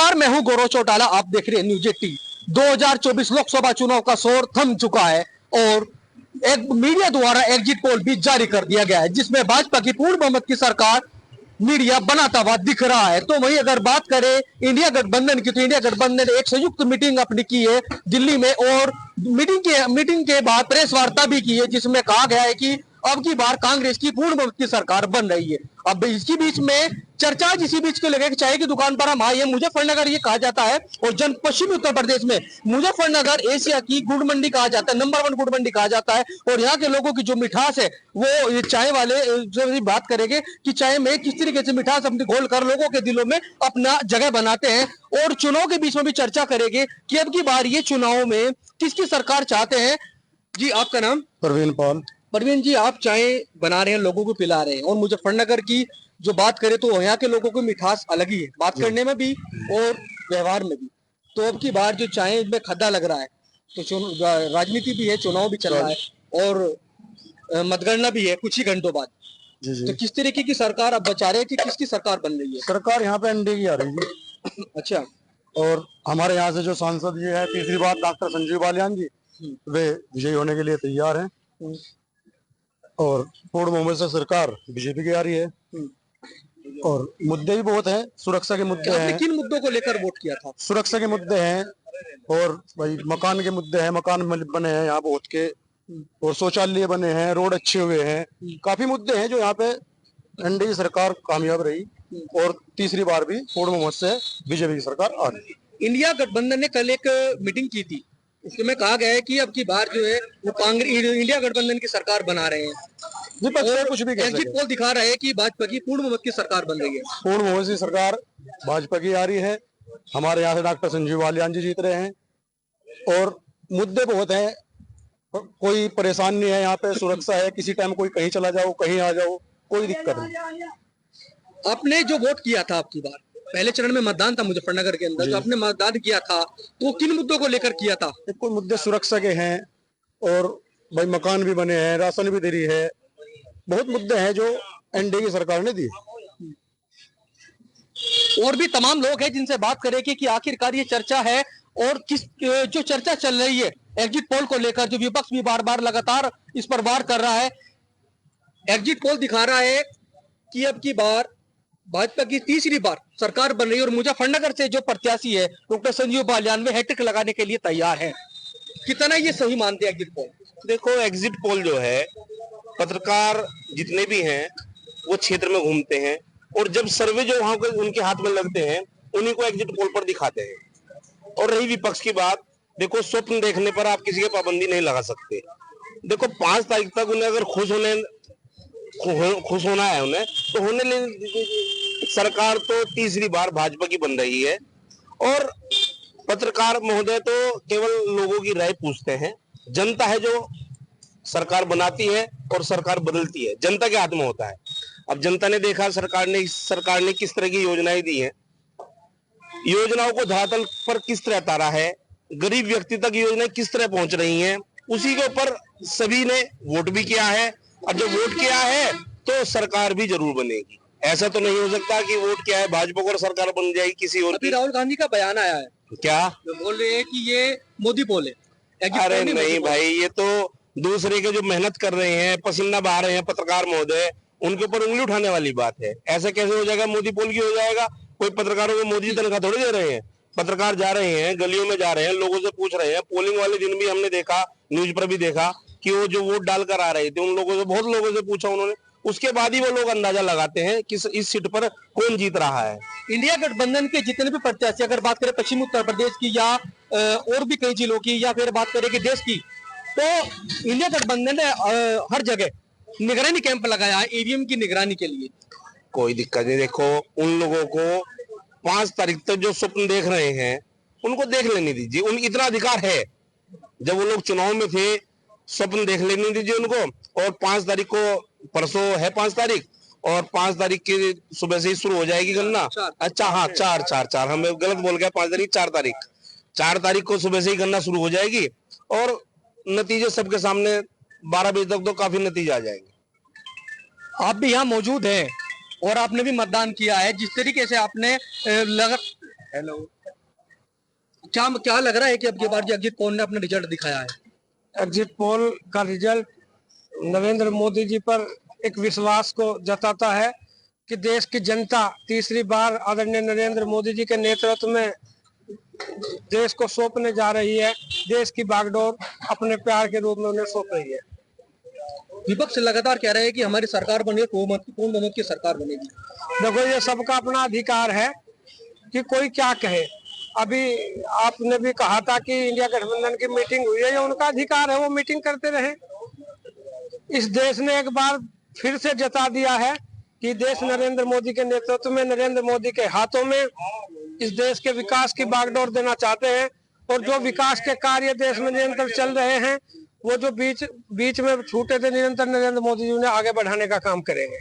नमस्कार, मैं हूं गौरव चौटाला। आप देख रहे हैं न्यूज 18। 2024 लोकसभा चुनाव का शोर थम चुका है और एक मीडिया द्वारा एग्जिट पोल भी जारी कर दिया गया है, जिसमें भाजपा की पूर्ण बहुमत की सरकार मीडिया बनाता हुआ दिख रहा है। तो वहीं अगर बात करें इंडिया गठबंधन की, तो इंडिया गठबंधन ने एक संयुक्त मीटिंग अपनी की है दिल्ली में और मीटिंग के बाद प्रेस वार्ता भी की है, जिसमें कहा गया है कि अब की बार कांग्रेस की पूर्ण बहुमत की सरकार बन रही है। अब इसकी बीच में चर्चा इसी बीच के लगे कि चाय की दुकान पर हम आए, मुजफ्फरनगर ये कहा जाता है और पश्चिमी उत्तर प्रदेश में मुजफ्फरनगर एशिया की गुड़ मंडी कहा जाता है, नंबर 1 गुड़ मंडी कहा जाता है। और यहाँ के लोगों की जो मिठास है वो ये चाय वाले जो बात करेंगे कि चाय में किस तरीके से मिठास अपनी घोल कर लोगों के दिलों में अपना जगह बनाते हैं। और चुनाव के बीच में भी चर्चा करेंगे कि अब की बार ये चुनाव में किसकी सरकार चाहते हैं। जी, आपका नाम? परवीन पॉल। परवीन जी, आप चाय बना रहे हैं, लोगों को पिला रहे हैं और मुजफ्फरनगर की जो बात करें तो यहाँ के लोगों की मिठास अलग ही है, बात करने में भी और व्यवहार में भी। तो अब की बार जो चाय में खड्डा लग रहा है, तो राजनीति भी है, चुनाव भी चल रहा है और मतगणना भी है कुछ ही घंटों बाद। जी जी। तो किस तरीके की सरकार अब बचा रहे हैं कि किसकी सरकार बन रही है? सरकार यहाँ पे एनडीए की आ रही है। अच्छा। और हमारे यहाँ से जो सांसद ये है, तीसरी बार डॉक्टर संजीव बालियान जी, वे विजयी होने के लिए तैयार हैं और पूर्ण बहुमत से सरकार बीजेपी की आ रही है। और मुद्दे भी बहुत हैं, सुरक्षा के मुद्दे हैं। किन मुद्दों को लेकर वोट किया था? सुरक्षा के मुद्दे हैं और भाई मकान के मुद्दे हैं, मकान बने हैं यहाँ बहुत के, और शौचालय बने हैं, रोड अच्छे हुए हैं, काफी मुद्दे हैं जो यहाँ पे एनडीए सरकार कामयाब रही और तीसरी बार भी पूर्ण बहुमत से बीजेपी की सरकार आ रही। इंडिया गठबंधन ने कल एक मीटिंग की थी, उसमें कहा गया है कि अब की बार जो है वो कांग्रेस इंडिया गठबंधन की सरकार बना रहे हैं। कुछ भी एग्जिट पोल दिखा रहा है कि भाजपा की पूर्ण बहुमत की सरकार बन रही है। पूर्ण बहुमत की सरकार भाजपा की आ रही है। हमारे यहाँ से डॉक्टर संजीव बालियान जी जीत रहे हैं और मुद्दे बहुत हैं, कोई परेशान नहीं है यहाँ पे, सुरक्षा है, किसी टाइम कोई कहीं चला जाओ कहीं आ जाओ, कोई दिक्कत नहीं। आपने जो वोट किया था आपकी बार, पहले चरण में मतदान था मुजफ्फरनगर के अंदर, तो आपने मतदान किया था तो किन मुद्दों को लेकर किया था? कोई मुद्दे सुरक्षा के हैं और भाई मकान भी बने हैं, राशन भी दे रही है, बहुत मुद्दे हैं जो एनडीए की सरकार ने दिए। और भी तमाम लोग हैं जिनसे बात करेंगे कि आखिरकार ये चर्चा है और किस जो चर्चा चल रही है एग्जिट पोल को लेकर, जो विपक्ष भी बार बार लगातार इस पर वार कर रहा है। एग्जिट पोल दिखा रहा है कि अब की बार भाजपा की तीसरी बार सरकार बन रही है और मुजफ्फरनगर से जो प्रत्याशी है डॉक्टर संजीव बालियान में हैट्रिक लगाने के लिए तैयार है। कितना ये सही मानते हैं एग्जिट पोल? देखो, एग्जिट पोल जो है, पत्रकार जितने भी हैं वो क्षेत्र में घूमते हैं और जब सर्वे जो वहां उनके हाथ में लगते हैं उन्हीं को एग्जिट पोल पर दिखाते हैं। और रही विपक्ष की बात, देखो स्वप्न देखने पर आप किसी की पाबंदी नहीं लगा सकते। देखो 5 तारीख तक उन्हें अगर खुश होना है उन्हें तो होने ले। सरकार तो तीसरी बार भाजपा की बन रही है और पत्रकार महोदय तो केवल लोगों की राय पूछते हैं। जनता है जो सरकार बनाती है और सरकार बदलती है, जनता के हाथ में होता है। अब जनता ने देखा सरकार ने किस तरह की योजनाएं दी हैं, योजनाओं को धरातल पर किस तरह उतारा है, गरीब व्यक्ति तक योजनाएं किस तरह पहुंच रही हैं, उसी के ऊपर सभी ने वोट भी किया है। और जब वोट किया है तो सरकार भी जरूर बनेगी। ऐसा तो नहीं हो सकता कि वोट किया है भाजपा को और सरकार बन जाएगी किसी और की। राहुल गांधी का बयान आया है क्या जो बोल रहे हैं कि ये मोदी पोल है। अरे नहीं भाई, ये तो दूसरे के जो मेहनत कर रहे हैं, पसीना बहा रहे हैं पत्रकार महोदय, उनके ऊपर उंगली उठाने वाली बात है। ऐसा कैसे हो जाएगा? मोदी पोल की हो जाएगा? कोई पत्रकारों को मोदी तनख्वाह थोड़ी दे रहे हैं। पत्रकार जा रहे हैं, गलियों में जा रहे हैं, लोगों से पूछ रहे हैं। पोलिंग वाले दिन भी हमने देखा, न्यूज पर भी देखा कि वो जो वोट डालकर आ रहे थे उन लोगों से, बहुत लोगों से पूछा उन्होंने, उसके बाद ही वो लोग अंदाजा लगाते हैं कि इस सीट पर कौन जीत रहा है। इंडिया गठबंधन के जितने भी प्रत्याशी, अगर बात करें पश्चिमी उत्तर प्रदेश की या और भी कई जिलों की, या फिर बात करें कि देश की, तो इंडिया गठबंधन ने हर जगह निगरानी कैंप लगाया है ईवीएम की निगरानी के लिए। कोई दिक्कत नहीं। देखो, उन लोगों को 5 तारीख तक जो स्वप्न देख रहे हैं उनको देख लेने दीजिए, उन इतना अधिकार है। जब वो लोग चुनाव में थे, स्वप्न देख लेने दीजिए उनको। और 5 तारीख को, परसों है 5 तारीख, और 5 तारीख की सुबह से ही शुरू हो जाएगी गणना। अच्छा हाँ, 4 हमें गलत बोल गया, 5 तारीख 4 तारीख को सुबह से ही गणना शुरू हो जाएगी और नतीजे सबके सामने 12 बजे तक तो काफी नतीजे आ जाएंगे। आप भी यहाँ मौजूद हैं और आपने भी मतदान किया है। जिस तरीके से आपने हेलो। क्या क्या लग रहा है कि अब की बार जो एग्जिट पोल ने अपना रिजल्ट दिखाया है? एग्जिट पोल का रिजल्ट नरेंद्र मोदी जी पर एक विश्वास को जताता है कि देश की जनता तीसरी बार आदरणीय नरेंद्र मोदी जी के नेतृत्व में देश को सौंपने जा रही है। देश की बागडोर अपने प्यार के रूप में उन्हें सौंप रही है। विपक्ष लगातार कह रहे हैं कि हमारी सरकार बनी है, पूर्ण बहुमत की सरकार बनेगी। देखो, ये सबका अपना अधिकार है कि कोई क्या कहे। अभी आपने भी कहा था कि इंडिया गठबंधन की मीटिंग हुई है, ये उनका अधिकार है, वो मीटिंग करते रहे। इस देश ने एक बार फिर से जता दिया है कि देश नरेंद्र मोदी के नेतृत्व में, नरेंद्र मोदी के हाथों में इस देश के विकास की बागडोर देना चाहते हैं। और जो विकास के कार्य देश में निरंतर चल रहे हैं, वो जो बीच में छूटे थे, निरंतर नरेंद्र मोदी जी उन्हें आगे बढ़ाने का काम करेंगे।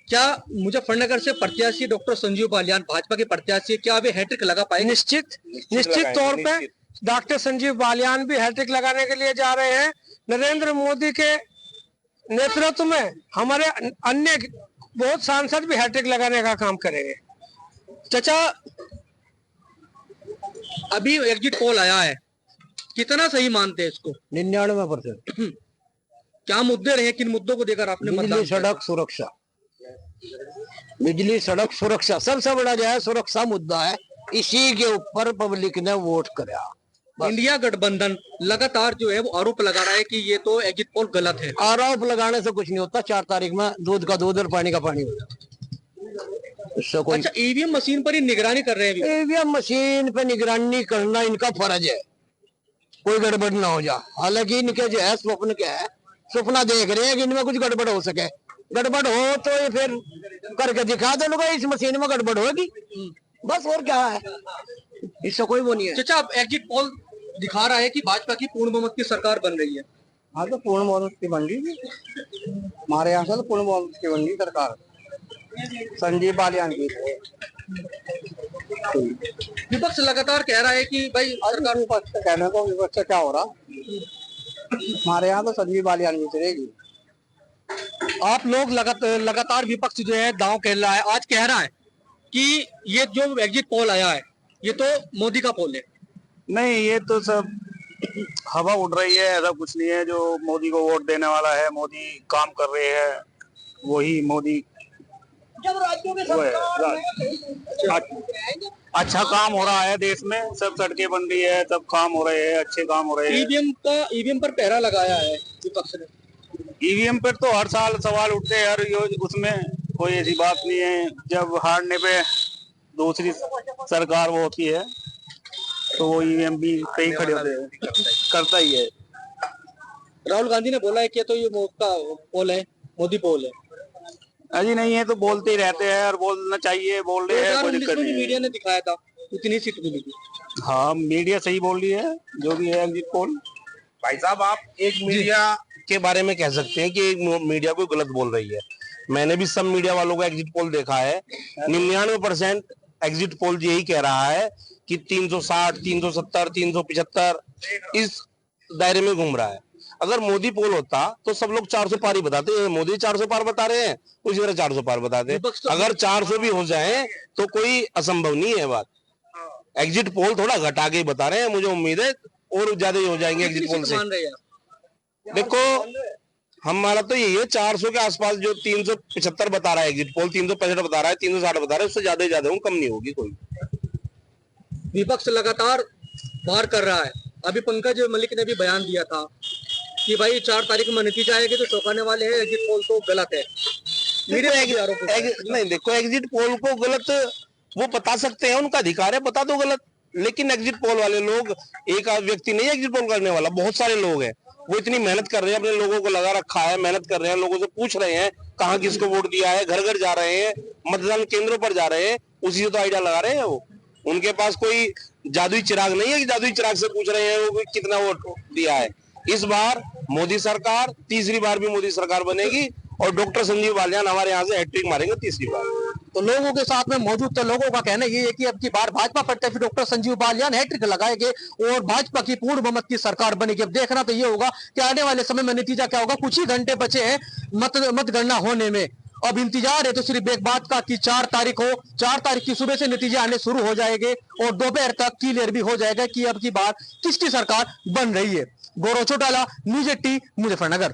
क्या मुजफ्फरनगर से प्रत्याशी डॉक्टर संजीव बालियान भाजपा के प्रत्याशी, क्या वे हैट्रिक लगा पाएंगे? निश्चित तौर पे डॉक्टर संजीव बालियान भी हैट्रिक लगाने के लिए जा रहे हैं। नरेंद्र मोदी के नेतृत्व में हमारे अन्य बहुत सांसद भी हैट्रिक लगाने का काम करेंगे। चाचा, अभी एग्जिट पोल आया है, कितना सही मानते हैं इसको? 99%। क्या मुद्दे रहे, किन मुद्दों को देकर आपने बिजली मतदान सड़क सुरक्षा, बिजली सड़क सुरक्षा सबसे बड़ा जो है सुरक्षा मुद्दा है। इसी के ऊपर पब्लिक ने वोट करा। इंडिया गठबंधन लगातार जो है वो आरोप लगा रहा है कि ये तो एग्जिट पोल गलत है। आरोप लगाने से कुछ नहीं होता। 4 तारीख में दूध का दूध और पानी का पानी हो जाता। इससे कोई अच्छा, ईवीएम मशीन पर ही निगरानी कर रहे हैं अभी। ईवीएम मशीन पे निगरानी करना इनका फर्ज है, कोई गड़बड़ ना हो जाए। हालांकि इनके जो है स्वप्न क्या है, सपना देख रहे हैं कि इनमें कुछ गड़बड़ हो सके। गड़बड़ हो तो ये फिर करके दिखा दो लोग, इस मशीन में गड़बड़ होगी, बस। और क्या है, इससे कोई वो नहीं है। चाचा, अब एग्जिट पोल दिखा रहा है कि भाजपा की पूर्ण बहुमत की सरकार बन रही है। हाँ, तो पूर्ण बहुमत की बन रही हमारे यहाँ से, तो पूर्ण बहुमत की बन रही सरकार संजीव बालियान की। विपक्ष लगातार कह रहा है कि भाई सरकार, विपक्ष कहने को विपक्ष से क्या हो रहा, हमारे यहाँ तो संजीव बालियान की चलेगी। आप लोग लगातार विपक्ष जो है दांव खेल रहा है, आज कह रहा है कि ये जो एग्जिट पोल आया है ये तो मोदी का पोल है। नहीं, ये तो सब हवा उड़ रही है, ऐसा कुछ नहीं है। जो मोदी को वोट देने वाला है, मोदी काम कर रहे हैं, वही मोदी वो है। अच्छा काम हो रहा है देश में, सब सड़कें बन रही है, सब काम हो रहे हैं, अच्छे काम हो रहे हैं। ईवीएम पर पहरा लगाया है विपक्ष ने। ईवीएम पर तो हर साल सवाल उठते हैं, उसमें कोई ऐसी बात नहीं है। जब हारने पे दूसरी सरकार वो होती है तो वो ईवीएम भी सही खड़े होते हैं, करता ही है। राहुल गांधी ने बोला है कि तो ये पोल है, मोदी पोल है। अजी नहीं है तो बोलते ही रहते हैं, और बोलना चाहिए, बोल रहे हैं, कोई दिक्कत नहीं है। मीडिया ने दिखाया था उतनी सीट मिली थी। हाँ, मीडिया सही बोल रही है, जो भी है एग्जिट पोल। भाई साहब, आप एक मीडिया के बारे में कह सकते हैं कि मीडिया को गलत बोल रही है। मैंने भी सब मीडिया वालों का एग्जिट पोल देखा है। 99% एग्जिट पोल यही कह रहा है कि 360, 370, 375 इस दायरे में घूम रहा है। अगर मोदी पोल होता तो सब लोग 400 पार ही बताते हैं। मोदी 400 पार बता रहे हैं, उसी तरह 400 पार बताते हैं। अगर 400 भी हो जाए तो कोई असंभव नहीं है बात। एग्जिट पोल थोड़ा घटा के ही बता रहे हैं, मुझे उम्मीद है और ज्यादा ही हो जाएंगे एग्जिट पोल से। देखो, हमारा तो यही है 400 के आसपास। जो 375 बता रहा है एग्जिट पोल, 365 बता रहा है, 360 बता रहा है, उससे ज्यादा ही ज्यादा कम नहीं होगी कोई। विपक्ष लगातार वार कर रहा है। अभी पंकज मलिक ने भी बयान दिया था कि भाई 4 तारीख में नतीजा आएगा तो चौंकाने वाले हैं, एग्जिट पोल तो गलत है। नहीं, देखो, एग्जिट पोल को गलत वो बता सकते हैं, उनका अधिकार है, बता दो गलत। लेकिन एग्जिट पोल वाले लोग, एक व्यक्ति नहीं एग्जिट पोल करने वाला, बहुत सारे लोग हैं। वो इतनी मेहनत कर रहे हैं, अपने लोगों को लगा रखा है, मेहनत कर रहे हैं, लोगों से पूछ रहे हैं कहाँ किसको वोट दिया है, घर घर जा रहे हैं, मतदान केंद्रों पर जा रहे हैं, उसी से तो आइडिया लगा रहे हैं। वो उनके पास कोई जादुई चिराग नहीं है कि जादुई चिराग से पूछ रहे हैं वो कितना वोट दिया है। इस बार मोदी सरकार, तीसरी बार भी मोदी सरकार बनेगी और डॉक्टर संजीव बालियान हमारे यहाँ से हैट्रिक मारेंगे तीसरी बार। तो लोगों के साथ में मौजूद थे लोगों का कहना ये है कि अब की बार भाजपा प्रत्याशी डॉक्टर संजीव बालियान हैट्रिक लगाएंगे और भाजपा की पूर्ण बहुमत की सरकार बनेगी। अब देखना तो ये होगा कि आने वाले समय में नतीजा क्या होगा। कुछ ही घंटे बचे हैं मतगणना होने में अब इंतजार है तो सिर्फ एक बात का कि 4 तारीख हो, 4 तारीख की सुबह से नतीजे आने शुरू हो जाएंगे और दोपहर तक क्लियर भी हो जाएगा कि अब की बार किसकी सरकार बन रही है। गौरव चौटाला, न्यूज 18, मुजफ्फरनगर।